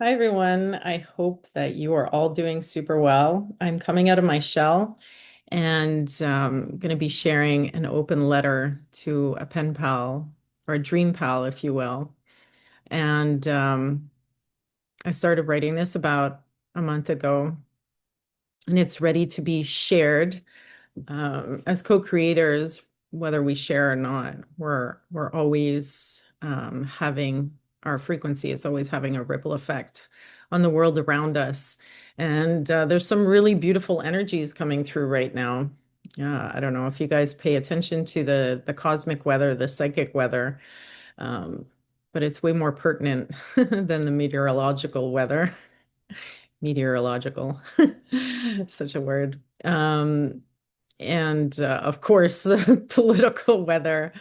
Hi, everyone. I hope that you are all doing super well. I'm coming out of my shell and going to be sharing an open letter to a pen pal or a dream pal, if you will. And I started writing this about a month ago, and it's ready to be shared. As co-creators, whether we share or not, we're always having our frequency is always having a ripple effect on the world around us. And there's some really beautiful energies coming through right now. I don't know if you guys pay attention to the cosmic weather, the psychic weather, um, but it's way more pertinent than the meteorological weather. Meteorological, such a word. And of course, political weather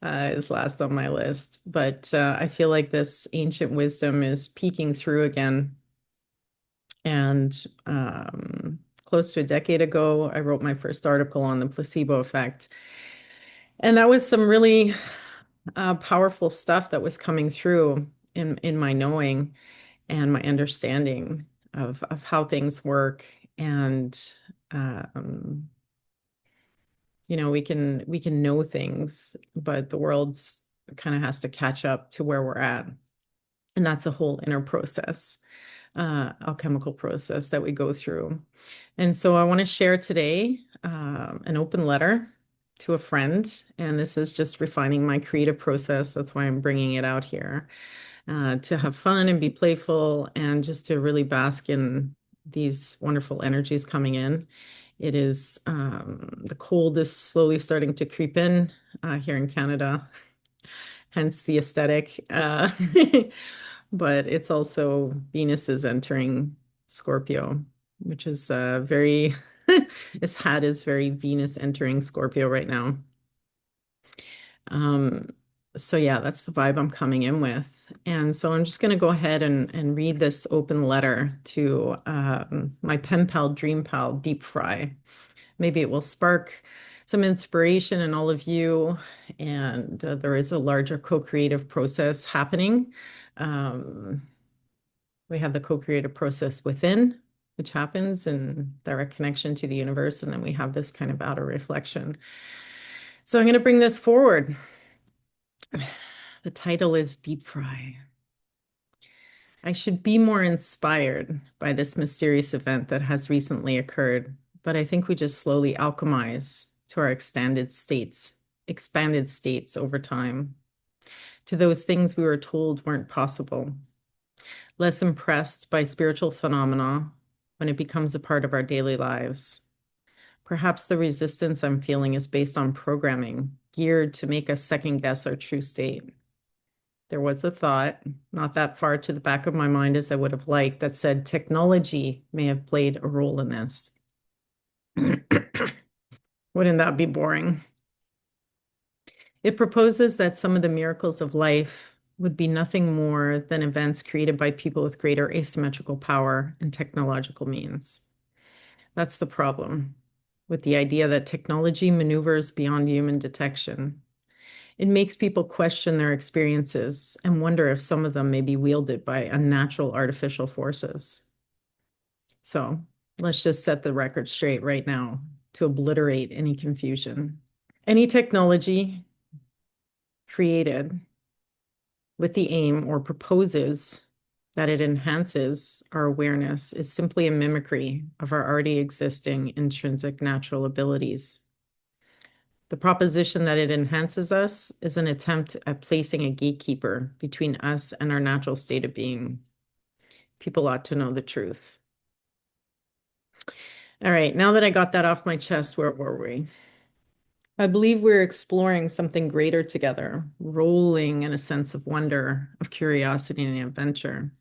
is last on my list. But I feel like this ancient wisdom is peeking through again. And close to a decade ago, I wrote my first article on the placebo effect. And that was some really powerful stuff that was coming through in my knowing and my understanding of how things work. And um, we can know things, but the world's kind of has to catch up to where we're at. And that's a whole inner process, alchemical process that we go through. And so I want to share today an open letter to a friend. And this is just refining my creative process. That's why I'm bringing it out here, to have fun and be playful and just to really bask in these wonderful energies coming in. It is the cold is slowly starting to creep in here in Canada, hence the aesthetic. But it's also Venus is entering Scorpio, which is very, this hat is very Venus entering Scorpio right now. Um, so yeah, that's the vibe I'm coming in with. And so I'm just going to go ahead and read this open letter to my pen pal, dream pal, Deep Fry. Maybe it will spark some inspiration in all of you. And there is a larger co-creative process happening. Um, we have the co-creative process within, which happens in direct connection to the universe. And then we have this kind of outer reflection. So I'm going to bring this forward. The title is Deep Fry. I should be more inspired by this mysterious event that has recently occurred, but I think we just slowly alchemize to our expanded states over time, to those things we were told weren't possible. Less impressed by spiritual phenomena when it becomes a part of our daily lives. Perhaps the resistance I'm feeling is based on programming geared to make us second guess our true state. There was a thought, not that far to the back of my mind as I would have liked, that said technology may have played a role in this. Wouldn't that be boring? It proposes that some of the miracles of life would be nothing more than events created by people with greater asymmetrical power and technological means. That's the problem with the idea that technology maneuvers beyond human detection. It makes people question their experiences and wonder if some of them may be wielded by unnatural artificial forces. So let's just set the record straight right now to obliterate any confusion. Any technology created with the aim or proposes that it enhances our awareness is simply a mimicry of our already existing intrinsic natural abilities. The proposition that it enhances us is an attempt at placing a gatekeeper between us and our natural state of being. People ought to know the truth. All right, now that I got that off my chest, where were we? I believe we're exploring something greater together, rolling in a sense of wonder, of curiosity and adventure.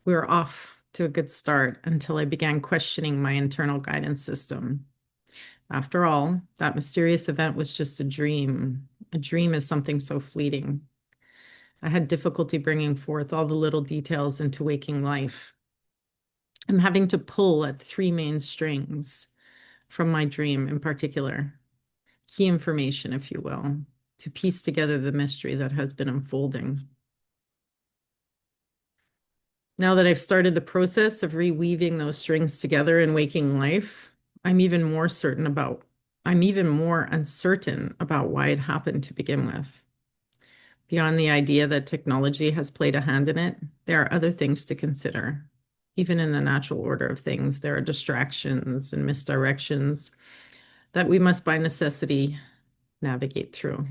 We were off to a good start until I began questioning my internal guidance system. After all, that mysterious event was just a dream. A dream is something so fleeting. I had difficulty bringing forth all the little details into waking life. I'm having to pull at three main strings from my dream in particular, key information, if you will, to piece together the mystery that has been unfolding. Now that I've started the process of reweaving those strings together in waking life, I'm even more certain about, I'm even more uncertain about why it happened to begin with. Beyond the idea that technology has played a hand in it, there are other things to consider. Even in the natural order of things, there are distractions and misdirections that we must by necessity navigate through.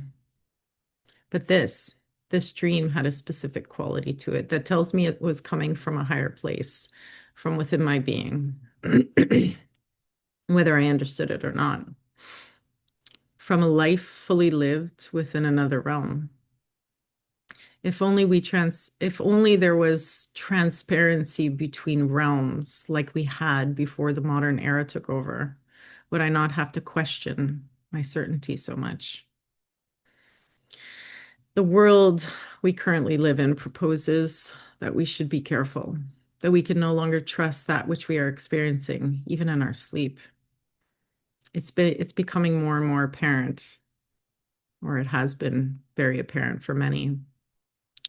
But this dream had a specific quality to it that tells me it was coming from a higher place, from within my being, whether I understood it or not, from a life fully lived within another realm. If only there was transparency between realms like we had before the modern era took over, would I not have to question my certainty so much? The world we currently live in proposes that we should be careful, that we can no longer trust that which we are experiencing, even in our sleep. It's becoming more and more apparent, or it has been very apparent for many.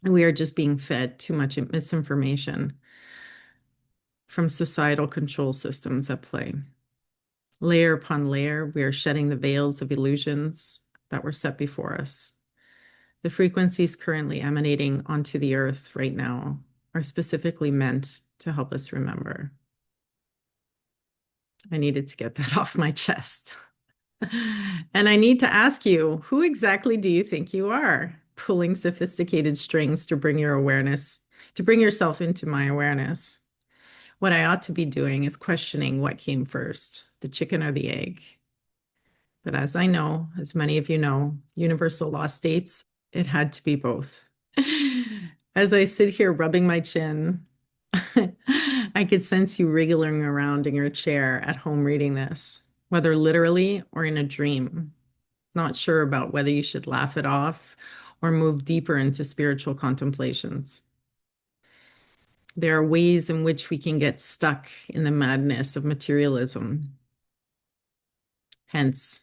And we are just being fed too much misinformation from societal control systems at play. Layer upon layer, we are shedding the veils of illusions that were set before us. The frequencies currently emanating onto the earth right now are specifically meant to help us remember. I needed to get that off my chest. And I need to ask you, who exactly do you think you are? Pulling sophisticated strings to bring your awareness, to bring yourself into my awareness. What I ought to be doing is questioning what came first, the chicken or the egg. But as I know, as many of you know, universal law states it had to be both. As I sit here rubbing my chin, I could sense you wriggling around in your chair at home reading this, whether literally or in a dream. Not sure about whether you should laugh it off or move deeper into spiritual contemplations. There are ways in which we can get stuck in the madness of materialism. Hence,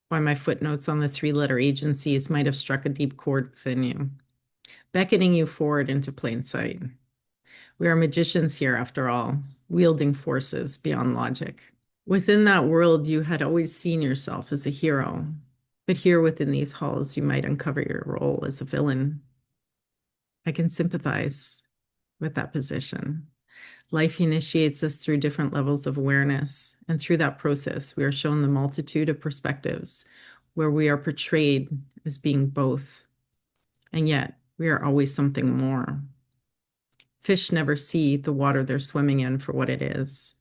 why my footnotes on the three-letter agencies might have struck a deep chord within you, beckoning you forward into plain sight. We are magicians here, after all, wielding forces beyond logic. Within that world, you had always seen yourself as a hero, but here within these halls, you might uncover your role as a villain. I can sympathize with that position. Life initiates us through different levels of awareness, and through that process, we are shown the multitude of perspectives where we are portrayed as being both, and yet we are always something more. Fish never see the water they're swimming in for what it is.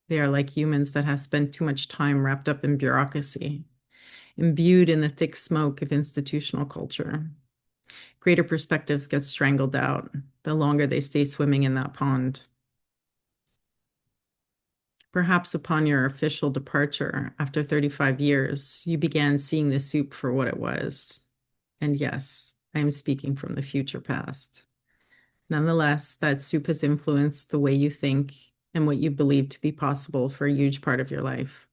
They are like humans that have spent too much time wrapped up in bureaucracy, imbued in the thick smoke of institutional culture. Greater perspectives get strangled out the longer they stay swimming in that pond. Perhaps upon your official departure after 35 years, you began seeing the soup for what it was. And yes, I am speaking from the future past. Nonetheless, that soup has influenced the way you think and what you believe to be possible for a huge part of your life.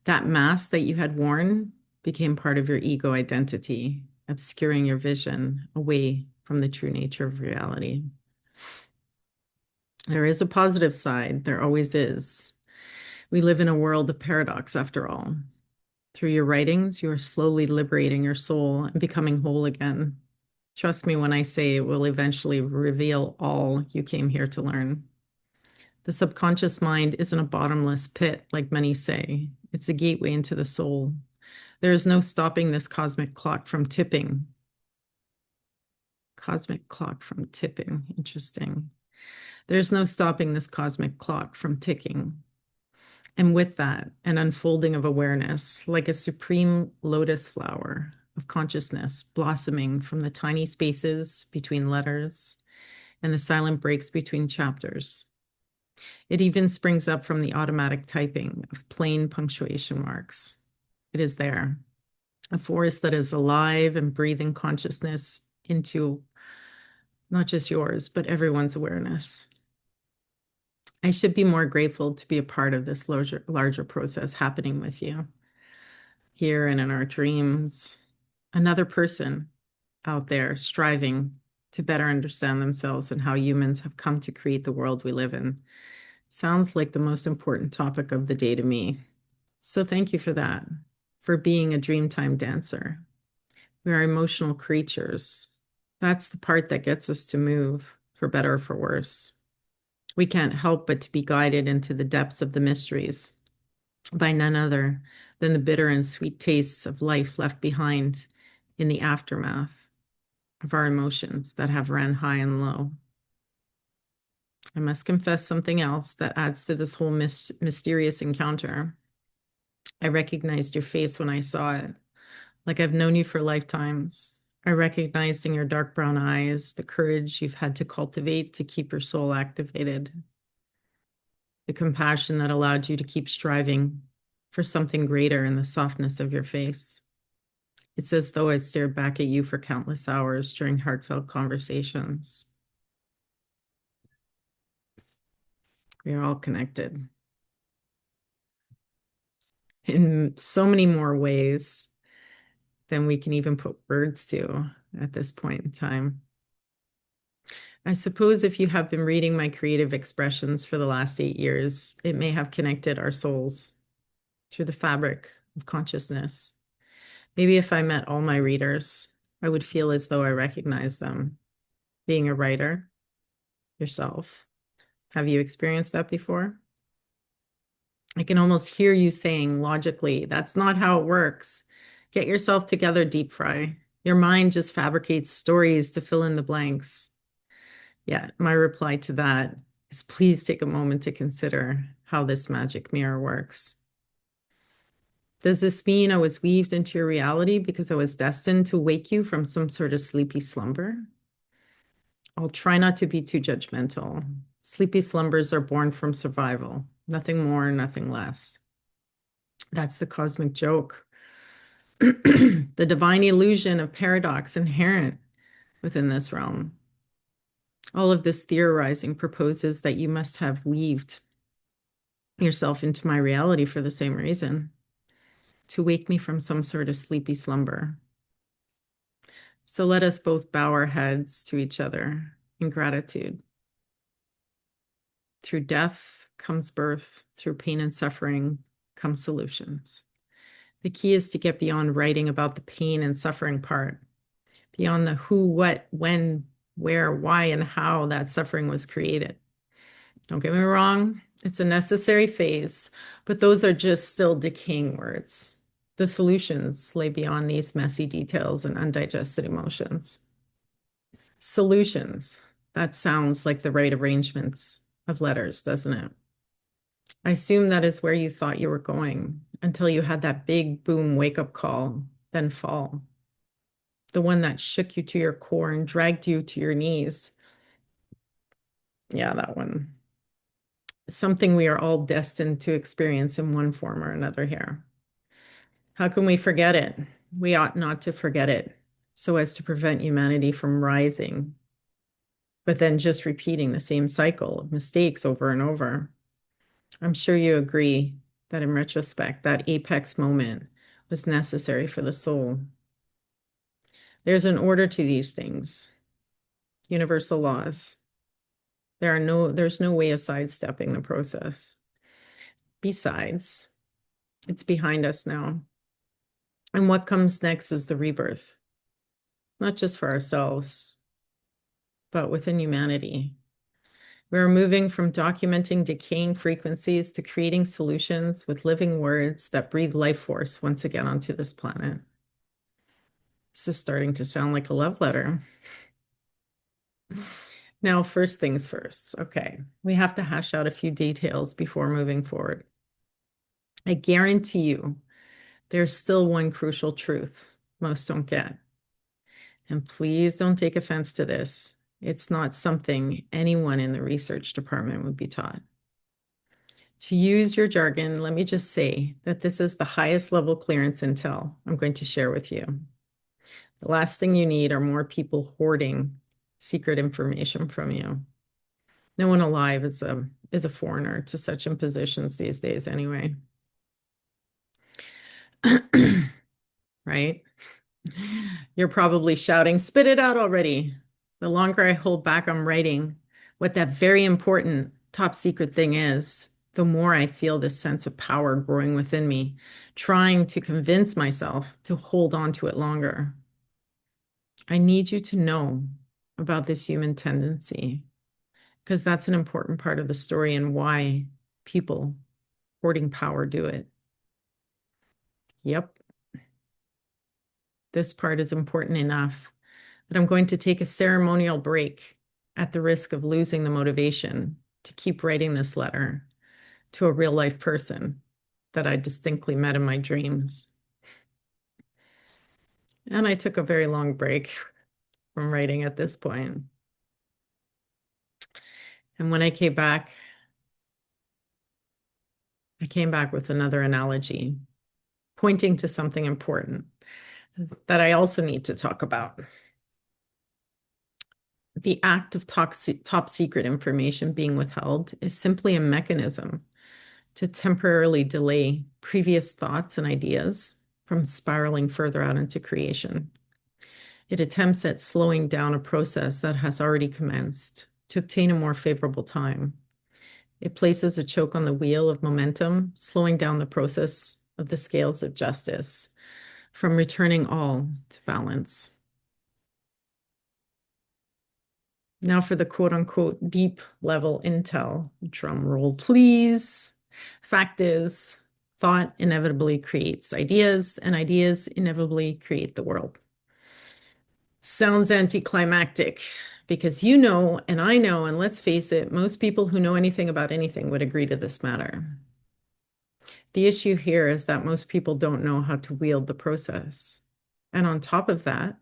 That mask that you had worn became part of your ego identity, obscuring your vision away from the true nature of reality. There is a positive side, there always is. We live in a world of paradox, after all. Through your writings, you are slowly liberating your soul and becoming whole again. Trust me when I say it will eventually reveal all you came here to learn. The subconscious mind isn't a bottomless pit, like many say. It's a gateway into the soul. There is no stopping this cosmic clock from tipping. Cosmic clock from tipping. Interesting. There's no stopping this cosmic clock from ticking. And with that, an unfolding of awareness, like a supreme lotus flower of consciousness blossoming from the tiny spaces between letters and the silent breaks between chapters. It even springs up from the automatic typing of plain punctuation marks. It is there, a forest that is alive and breathing consciousness into not just yours, but everyone's awareness. I should be more grateful to be a part of this larger process happening with you here and in our dreams. Another person out there striving to better understand themselves and how humans have come to create the world we live in. Sounds like the most important topic of the day to me. So thank you for that, for being a Dreamtime dancer. We are emotional creatures. That's the part that gets us to move, for better or for worse. We can't help but to be guided into the depths of the mysteries by none other than the bitter and sweet tastes of life left behind in the aftermath of our emotions that have ran high and low. I must confess something else that adds to this whole mysterious encounter. I recognized your face when I saw it, like I've known you for lifetimes. I recognized in your dark brown eyes the courage you've had to cultivate to keep your soul activated, the compassion that allowed you to keep striving for something greater in the softness of your face. It's as though I stared back at you for countless hours during heartfelt conversations. We are all connected in so many more ways than we can even put words to at this point in time. I suppose if you have been reading my creative expressions for the last 8 years, it may have connected our souls through the fabric of consciousness. Maybe if I met all my readers, I would feel as though I recognized them. Being a writer yourself, have you experienced that before? I can almost hear you saying logically, that's not how it works. Get yourself together, deep fry. Your mind just fabricates stories to fill in the blanks. Yeah, my reply to that is please take a moment to consider how this magic mirror works. Does this mean I was weaved into your reality because I was destined to wake you from some sort of sleepy slumber? I'll try not to be too judgmental. Sleepy slumbers are born from survival, nothing more, nothing less. That's the cosmic joke. The divine illusion of paradox inherent within this realm. All of this theorizing proposes that you must have weaved yourself into my reality for the same reason, to wake me from some sort of sleepy slumber. So let us both bow our heads to each other in gratitude. Through death comes birth, through pain and suffering come solutions. The key is to get beyond writing about the pain and suffering part, beyond the who, what, when, where, why, and how that suffering was created. Don't get me wrong, it's a necessary phase, but those are just still decaying words. The solutions lay beyond these messy details and undigested emotions. Solutions. That sounds like the right arrangements of letters, doesn't it? I assume that is where you thought you were going until you had that big boom wake-up call, then fall. The one that shook you to your core and dragged you to your knees. Yeah, that one. Something we are all destined to experience in one form or another here. How can we forget it? We ought not to forget it so as to prevent humanity from rising, but then just repeating the same cycle of mistakes over and over. I'm sure you agree that in retrospect, that apex moment was necessary for the soul. There's an order to these things, universal laws. There's no way of sidestepping the process. Besides, it's behind us now. And what comes next is the rebirth, not just for ourselves, but within humanity. We're moving from documenting decaying frequencies to creating solutions with living words that breathe life force once again onto this planet. This is starting to sound like a love letter. Now, first things first. Okay, we have to hash out a few details before moving forward. I guarantee you there's still one crucial truth most don't get. And please don't take offense to this. It's not something anyone in the research department would be taught. To use your jargon, let me just say that this is the highest level clearance intel I'm going to share with you. The last thing you need are more people hoarding secret information from you. No one alive is a foreigner to such impositions these days anyway. Right? You're probably shouting, spit it out already. The longer I hold back on writing what that very important top secret thing is, the more I feel this sense of power growing within me, trying to convince myself to hold on to it longer. I need you to know about this human tendency because that's an important part of the story and why people hoarding power do it. Yep, this part is important enough that I'm going to take a ceremonial break at the risk of losing the motivation to keep writing this letter to a real life person that I distinctly met in my dreams. And I took a very long break from writing at this point. And when I came back with another analogy, pointing to something important that I also need to talk about. The act of top secret information being withheld is simply a mechanism to temporarily delay previous thoughts and ideas from spiraling further out into creation. It attempts at slowing down a process that has already commenced to obtain a more favorable time. It places a choke on the wheel of momentum, slowing down the process of the scales of justice from returning all to balance. Now for the quote unquote deep level intel. Drum roll, please. Fact is, thought inevitably creates ideas, and ideas inevitably create the world. Sounds anticlimactic because you know, and I know, and let's face it, most people who know anything about anything would agree to this matter. The issue here is that most people don't know how to wield the process. And on top of that,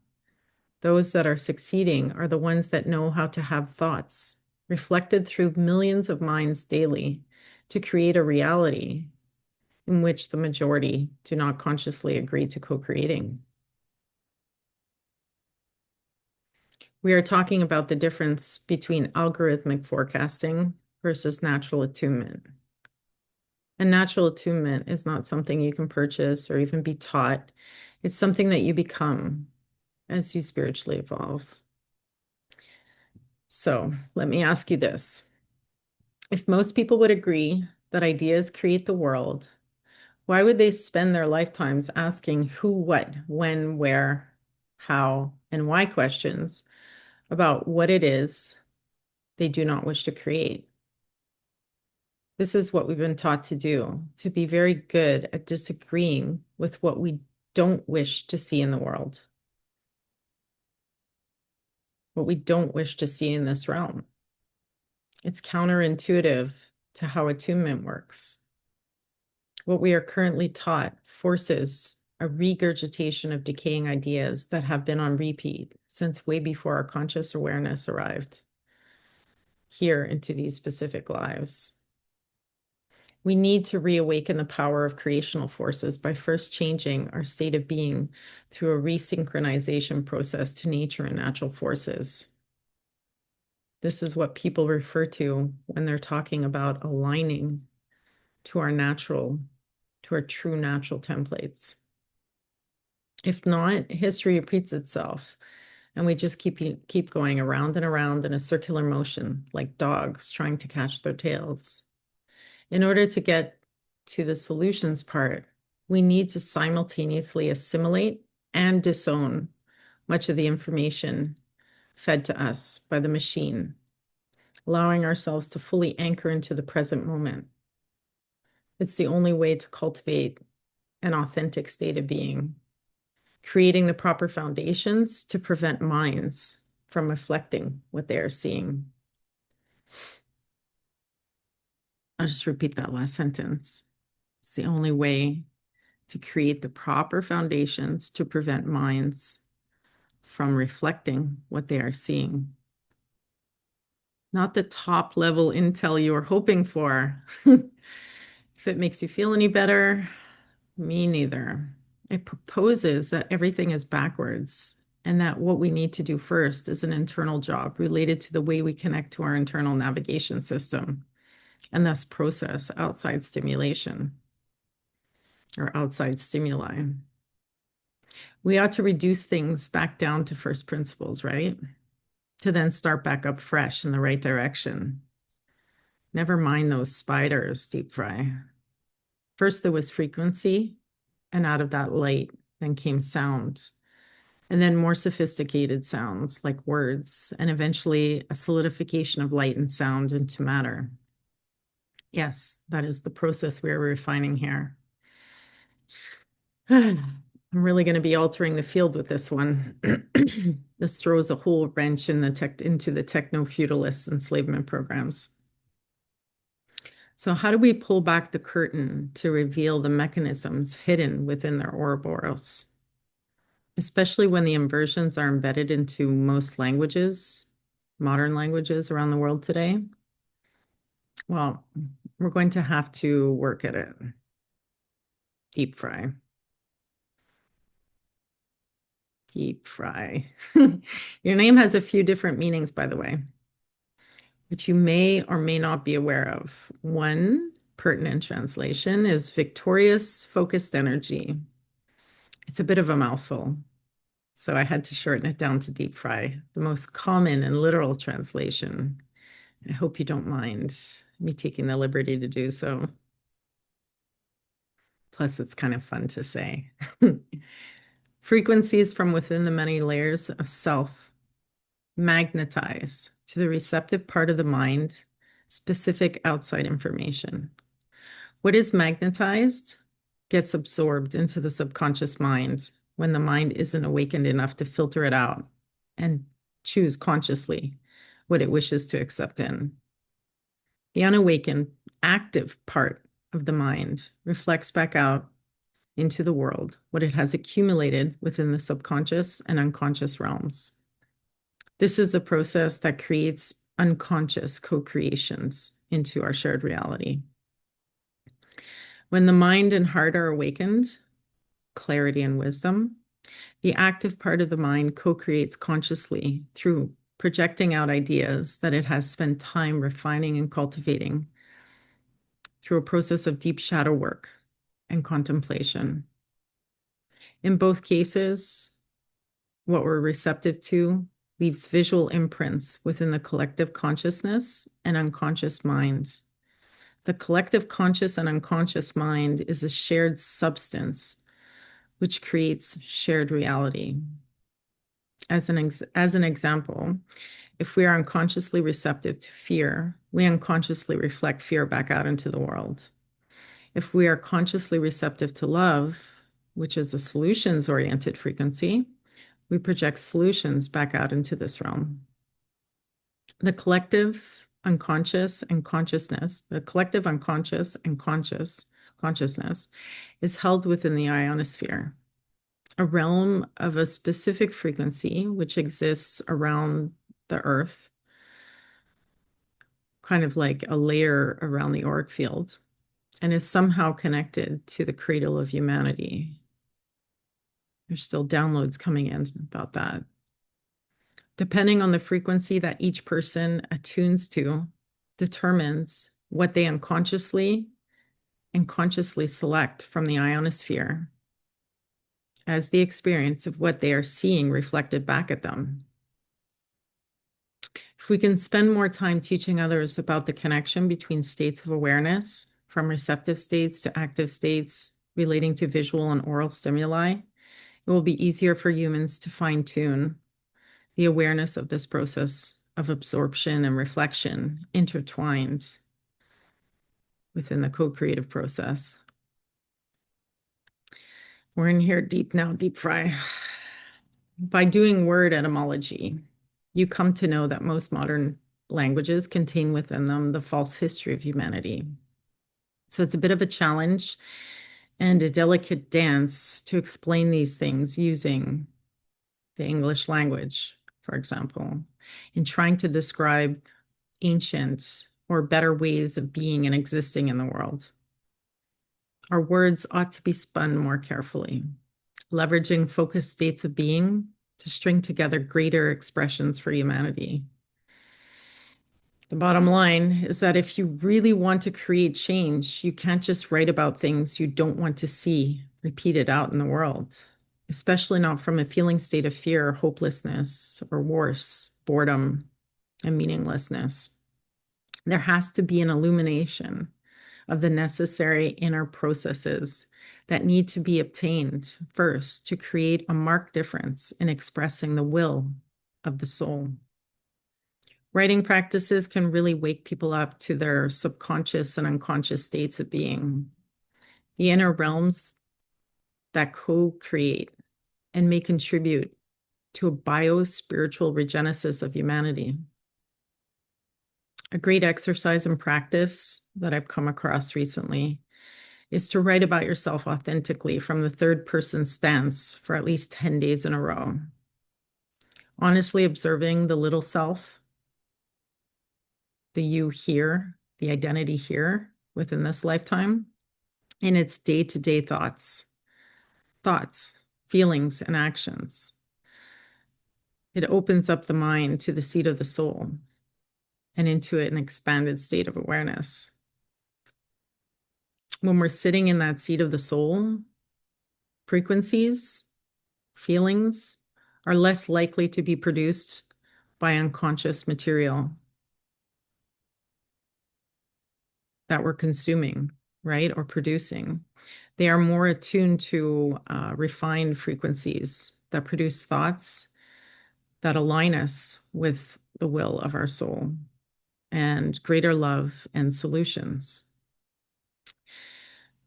those that are succeeding are the ones that know how to have thoughts reflected through millions of minds daily to create a reality in which the majority do not consciously agree to co-creating. We are talking about the difference between algorithmic forecasting versus natural attunement. And natural attunement is not something you can purchase or even be taught. It's something that you become as you spiritually evolve. So let me ask you this. If most people would agree that ideas create the world, why would they spend their lifetimes asking who, what, when, where, how, and why questions about what it is they do not wish to create? This is what we've been taught to do, to be very good at disagreeing with what we don't wish to see in the world, what we don't wish to see in this realm. It's counterintuitive to how attunement works. What we are currently taught forces a regurgitation of decaying ideas that have been on repeat since way before our conscious awareness arrived here into these specific lives. We need to reawaken the power of creational forces by first changing our state of being through a resynchronization process to nature and natural forces. This is what people refer to when they're talking about aligning to our true natural templates. If not, history repeats itself, and we just keep going around and around in a circular motion, like dogs trying to catch their tails. In order to get to the solutions part, we need to simultaneously assimilate and disown much of the information fed to us by the machine, allowing ourselves to fully anchor into the present moment. It's the only way to cultivate an authentic state of being, creating the proper foundations to prevent minds from reflecting what they are seeing. I'll just repeat that last sentence. It's the only way to create the proper foundations to prevent minds from reflecting what they are seeing. Not the top level intel you are hoping for. If it makes you feel any better, me neither. It proposes that everything is backwards and that what we need to do first is an internal job related to the way we connect to our internal navigation system and thus process outside stimulation or outside stimuli. We ought to reduce things back down to first principles, right? to then start back up fresh in the right direction. Never mind those spiders, deep fry. First, there was frequency, and out of that light, then came sound, and then more sophisticated sounds like words, and eventually a solidification of light and sound into matter. Yes, that is the process we are refining here. I'm really going to be altering the field with this one. This throws a whole wrench into the techno-feudalist enslavement programs. So how do we pull back the curtain to reveal the mechanisms hidden within their Ouroboros? Especially when the inversions are embedded into most languages, modern languages around the world today? Well, we're going to have to work at it. Deep fry. Deep fry. Your name has a few different meanings, by the way, which you may or may not be aware of. One pertinent translation is victorious, focused energy. It's a bit of a mouthful, so I had to shorten it down to deep fry, the most common and literal translation. I hope you don't mind me taking the liberty to do so. Plus, it's kind of fun to say. Frequencies from within the many layers of self magnetize to the receptive part of the mind specific outside information. What is magnetized gets absorbed into the subconscious mind when the mind isn't awakened enough to filter it out and choose consciously what it wishes to accept in. The unawakened, active part of the mind reflects back out into the world what it has accumulated within the subconscious and unconscious realms. This is the process that creates unconscious co-creations into our shared reality. When the mind and heart are awakened, clarity and wisdom, the active part of the mind co-creates consciously through projecting out ideas that it has spent time refining and cultivating through a process of deep shadow work and contemplation. In both cases, what we're receptive to leaves visual imprints within the collective consciousness and unconscious mind. The collective conscious and unconscious mind is a shared substance which creates shared reality. As an example, if we are unconsciously receptive to fear, we unconsciously reflect fear back out into the world. If we are consciously receptive to love, which is a solutions-oriented frequency, we project solutions back out into this realm. The collective unconscious and consciousness, the collective unconscious and consciousness is held within the ionosphere, a realm of a specific frequency which exists around the earth, kind of like a layer around the auric field, and is somehow connected to the cradle of humanity. There's still downloads coming in about that. Depending on the frequency that each person attunes to, determines what they unconsciously and consciously select from the ionosphere as the experience of what they are seeing reflected back at them. If we can spend more time teaching others about the connection between states of awareness, from receptive states to active states relating to visual and oral stimuli, it will be easier for humans to fine-tune the awareness of this process of absorption and reflection intertwined within the co-creative process. We're in here deep now, deep fry. By doing word etymology, you come to know that most modern languages contain within them the false history of humanity. So it's a bit of a challenge and a delicate dance to explain these things using the English language, for example, in trying to describe ancient or better ways of being and existing in the world. Our words ought to be spun more carefully, leveraging focused states of being to string together greater expressions for humanity. The bottom line is that if you really want to create change, you can't just write about things you don't want to see repeated out in the world. especially not from a feeling state of fear, hopelessness, or worse, boredom and meaninglessness. There has to be an illumination of the necessary inner processes that need to be obtained first to create a marked difference in expressing the will of the soul. Writing practices can really wake people up to their subconscious and unconscious states of being, the inner realms that co-create and may contribute to a bio-spiritual regenesis of humanity. A great exercise and practice that I've come across recently is to write about yourself authentically from the third person stance for at least 10 days in a row. Honestly observing the little self, the you here, the identity here within this lifetime, in its day-to-day thoughts, feelings, and actions. It opens up the mind to the seat of the soul and into an expanded state of awareness. When we're sitting in that seat of the soul, frequencies, feelings are less likely to be produced by unconscious material that we're consuming, right, or producing. They are more attuned to refined frequencies that produce thoughts that align us with the will of our soul and greater love and solutions.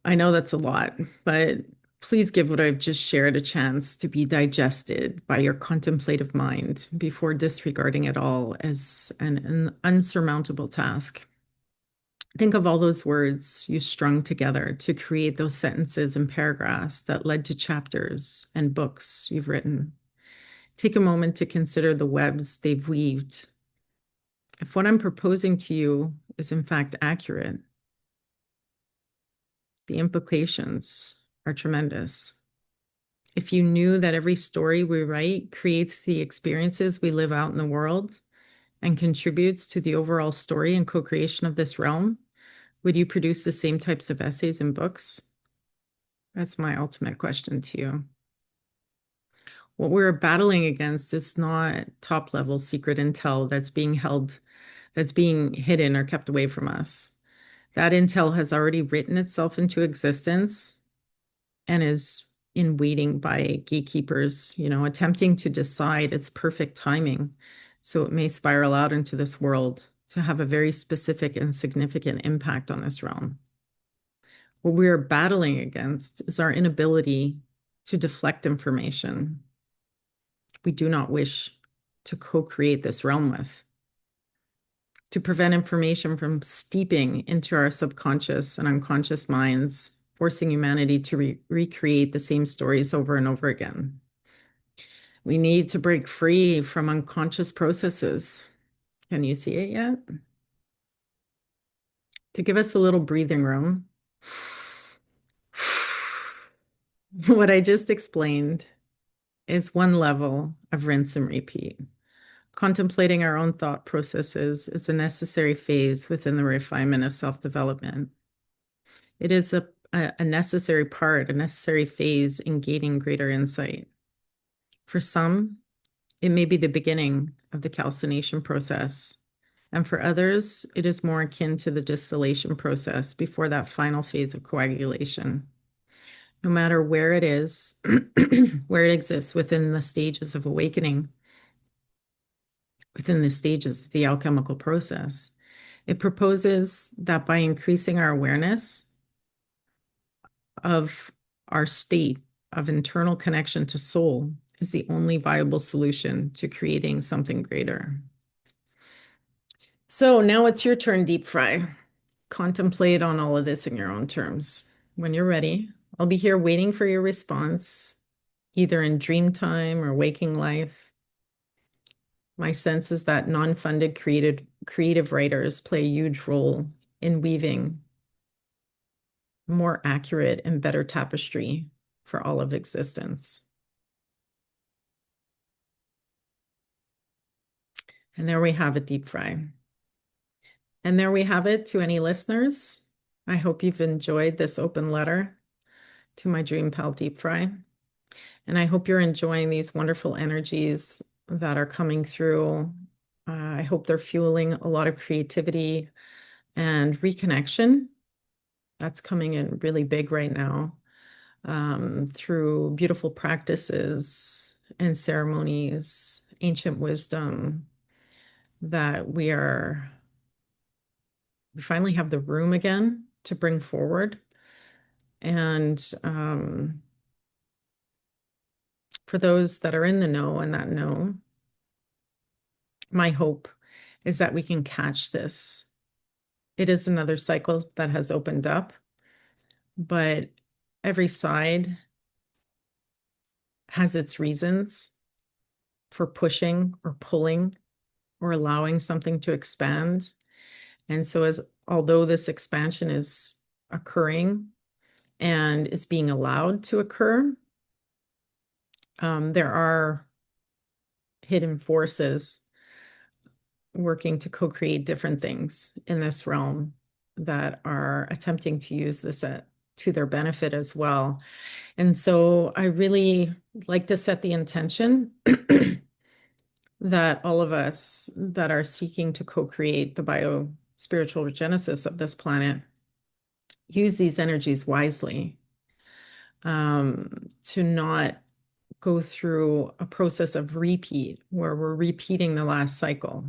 I know that's a lot, but please give what I've just shared a chance to be digested by your contemplative mind before disregarding it all as an unsurmountable task. Think of all those words you strung together to create those sentences and paragraphs that led to chapters and books you've written. Take a moment to consider the webs they've weaved. If what I'm proposing to you is in fact accurate, the implications are tremendous. If you knew that every story we write creates the experiences we live out in the world and contributes to the overall story and co-creation of this realm, would you produce the same types of essays and books? That's my ultimate question to you. What we're battling against is not top-level secret intel that's being hidden or kept away from us. That intel has already written itself into existence and is in waiting by gatekeepers, attempting to decide its perfect timing. So it may spiral out into this world to have a very specific and significant impact on this realm. What we are battling against is our inability to deflect information we do not wish to co-create this realm with, to prevent information from steeping into our subconscious and unconscious minds, forcing humanity to recreate the same stories over and over again. We need to break free from unconscious processes. Can you see it yet? To give us a little breathing room, what I just explained is one level of rinse and repeat. Contemplating our own thought processes is a necessary phase within the refinement of self-development. It is a necessary part, a necessary phase in gaining greater insight. For some, it may be the beginning of the calcination process, and for others, it is more akin to the distillation process before that final phase of coagulation. No matter where it is, where it exists within the stages of awakening, within the stages of the alchemical process, it proposes that by increasing our awareness of our state of internal connection to soul is the only viable solution to creating something greater. So now it's your turn, Deep Fry. Contemplate on all of this in your own terms. When you're ready, I'll be here waiting for your response, either in dream time or waking life. My sense is that non-funded creative writers play a huge role in weaving more accurate and better tapestry for all of existence. And there we have it, Deep Fry. And there we have it to any listeners. I hope you've enjoyed this open letter to my dream pal, Deep Fry. And I hope you're enjoying these wonderful energies that are coming through. I hope they're fueling a lot of creativity and reconnection. That's coming in really big right now, through beautiful practices and ceremonies, ancient wisdom that we finally have the room again to bring forward. And for those that are in the know and that know, my hope is that we can catch this. It is another cycle that has opened up, but every side has its reasons for pushing or pulling or allowing something to expand. And so, although this expansion is occurring and is being allowed to occur, there are hidden forces working to co-create different things in this realm that are attempting to use this to their benefit as well. And so I really like to set the intention that all of us that are seeking to co-create the bio-spiritual genesis of this planet use these energies wisely, to not go through a process of repeat where we're repeating the last cycle.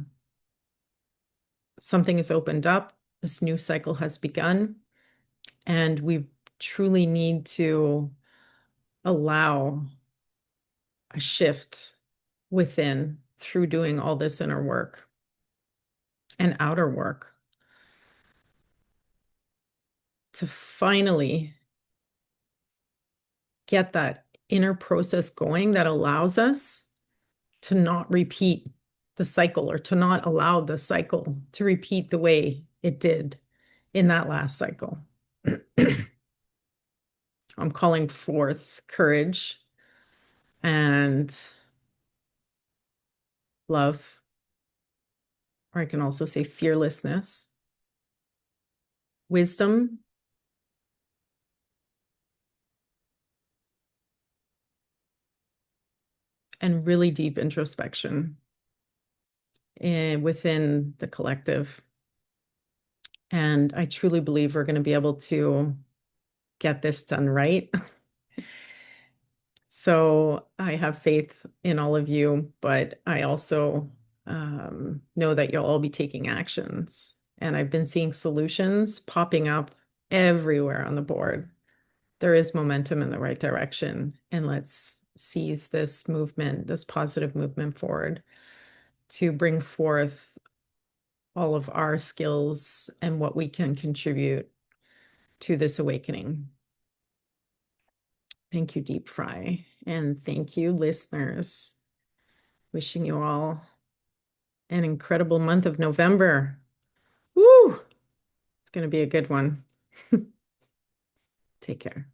Something has opened up, this new cycle has begun, and we truly need to allow a shift within through doing all this inner work and outer work to finally get that inner process going that allows us to not repeat the cycle or to not allow the cycle to repeat the way it did in that last cycle. I'm calling forth courage and love, or I can also say fearlessness, wisdom, and really deep introspection within the collective. And I truly believe we're going to be able to get this done right. So I have faith in all of you, but I also know that you'll all be taking actions. And I've been seeing solutions popping up everywhere on the board. There is momentum in the right direction. And let's seize this movement, this positive movement forward to bring forth all of our skills and what we can contribute to this awakening. Thank you, Deep Fry. And thank you, listeners. Wishing you all an incredible month of November. Woo! It's going to be a good one. Take care.